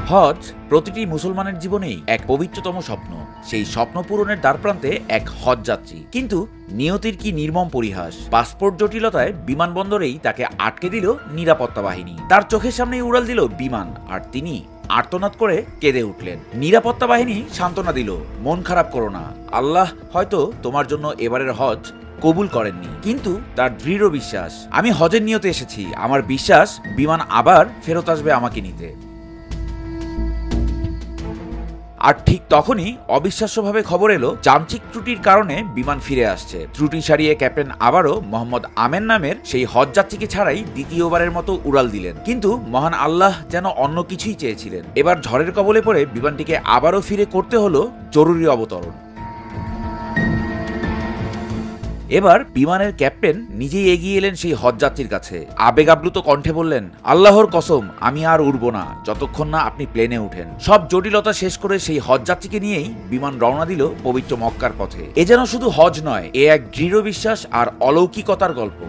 হজ প্রতিটি মুসলমানের জীবনেই এক পবিত্রতম স্বপ্ন। সেই স্বপ্ন পূরণের দ্বারপ্রান্তে এক হজ যাত্রী, কিন্তু নিয়তির কি নির্মম পরিহাস। পাসপোর্ট জটিলতায় বিমানবন্দরেই তাকে আটকে দিল নিরাপত্তা বাহিনী। তার চোখের সামনেই উড়াল দিল বিমান, আর তিনি আর্তনাদ করে কেঁদে উঠলেন। নিরাপত্তা বাহিনী সান্ত্বনা দিল, মন খারাপ করো না, আল্লাহ হয়তো তোমার জন্য এবারের হজ কবুল করেননি। কিন্তু তার দৃঢ় বিশ্বাস, আমি হজের নিয়তে এসেছি, আমার বিশ্বাস বিমান আবার ফেরত আসবে আমাকে নিতে। আর ঠিক তখনই অবিশ্বাস্যভাবে খবর এলো, যান্ত্রিক ত্রুটির কারণে বিমান ফিরে আসছে। ত্রুটি সারিয়ে ক্যাপ্টেন আবারও মোহাম্মদ আমেন নামের সেই হজ যাত্রীকে ছাড়াই দ্বিতীয়বারের মতো উড়াল দিলেন। কিন্তু মহান আল্লাহ যেন অন্য কিছুই চেয়েছিলেন। এবার ঝড়ের কবলে পড়ে বিমানটিকে আবারও ফিরে করতে হলো জরুরি অবতরণ। এবার বিমানের ক্যাপ্টেন নিজেই এগিয়ে এলেন সেই হজযাত্রীর কাছে। আবেগাপ্লুত কণ্ঠে বললেন, আল্লাহর কসম, আমি আর উড়ব না যতক্ষণ না আপনি প্লেনে উঠেন। সব জটিলতা শেষ করে সেই হজযাত্রীকে নিয়েই বিমান রওনা দিল পবিত্র মক্কার পথে। এ যেন শুধু হজ নয়, এ এক দৃঢ় বিশ্বাস আর অলৌকিকতার গল্প।